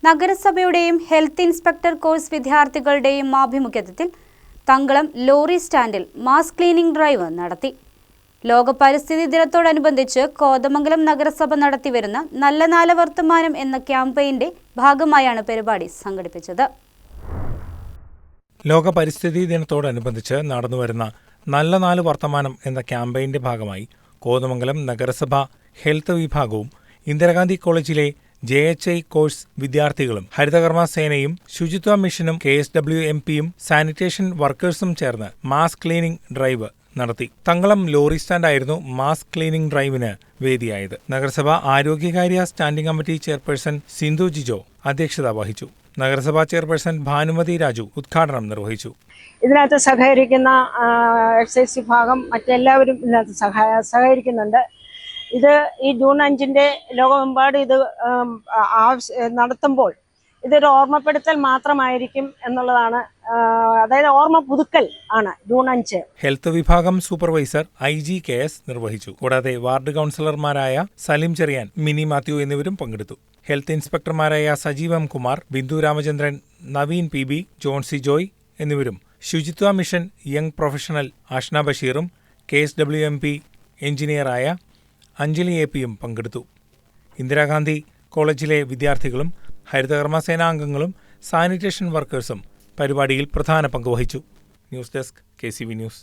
നഗരസഭയുടെയും health inspector course വിദ്യാർത്ഥികളുടെയും ആഭിമുഖ്യത്തിൽ Thankalam lorry സ്റ്റാൻഡിൽ മാസ് ക്ലീനിംഗ് ഡ്രൈവ് നടത്തി. ലോക പരിസ്ഥിതി ദിനത്തോടനുബന്ധിച്ച് കോതമംഗലം നഗരസഭ നടത്തിവരുന്ന നല്ല നാല് വർത്തമാനം എന്ന ക്യാമ്പയിന്റെ ഭാഗമായാണ് പരിപാടി സംഘടിപ്പിച്ചത്. ലോക പരിസ്ഥിതി ദിനത്തോടനുബന്ധിച്ച് നടന്നുവരുന്ന നല്ല നാല് വർത്തമാനം എന്ന ക്യാമ്പയിന്റെ ഭാഗമായി കോതമംഗലം നഗരസഭ ഹെൽത്ത് വിഭാഗവും ഇന്ദിരാഗാന്ധി കോളേജിലെ JHI കോഴ്സ് വിദ്യാർത്ഥികളും ഹരിതകർമ്മ സേനയും ശുചിത്വ മിഷനും KSWMPയും സാനിറ്റേഷൻ വർക്കേഴ്സും ചേർന്ന് മാസ് ക്ലീനിംഗ് ഡ്രൈവ് നടത്തി. തങ്കളം ലോറി സ്റ്റാൻഡായിരുന്നു മാസ് ക്ലീനിംഗ് ഡ്രൈവിന് വേദിയായത്. നഗരസഭ ആരോഗ്യകാര്യ standing committee chairperson Sindhu Jijo അധ്യക്ഷത വഹിച്ചു. നഗരസഭാ ചെയർപേഴ്സൺ ഭാനുമതി രാജു ഉദ്ഘാടനം നിർവഹിച്ചു. ഇതിനകത്ത് സഹകരിക്കുന്ന എക്സൈസ് വിഭാഗം മറ്റെല്ലാവരും ഇതിനകത്ത് സഹകരിക്കുന്നുണ്ട്. ഇത് ഈ ജൂൺ 5 ലോകമെമ്പാടും ഇത് നടത്തുമ്പോൾ ഇതൊരു ഓർമ്മപ്പെടുത്തൽ മാത്രമായിരിക്കും എന്നുള്ളതാണ്. അതായത് ഓർമ്മ പുതുക്കൽ ആണ് ജൂൺ 5. ഹെൽത്ത് വിഭാഗം സൂപ്പർവൈസർ IGKS നിർവഹിച്ചു. കൂടാതെ വാർഡ് കൗൺസിലർമാരായ സലിം ചെറിയാൻ, മിനി മാത്യു എന്നിവരും പങ്കെടുത്തു. Health ഇൻസ്പെക്ടർമാരായ Sajeev M. Kumar, Bindu Ramachandran, Naveen PB, Johnsy Joy എന്നിവരും ശുചിത്വ mission young professional Ashna ബഷീറും KSWMP എഞ്ചിനീയറായ Anjali APയും പങ്കെടുത്തു. ഇന്ദിരാഗാന്ധി കോളേജിലെ വിദ്യാർത്ഥികളും ഹരിതകർമ്മ സേനാംഗങ്ങളും സാനിറ്റേഷൻ വർക്കേഴ്സും പരിപാടിയിൽ പ്രധാന പങ്കുവഹിച്ചു. News desk KCV news.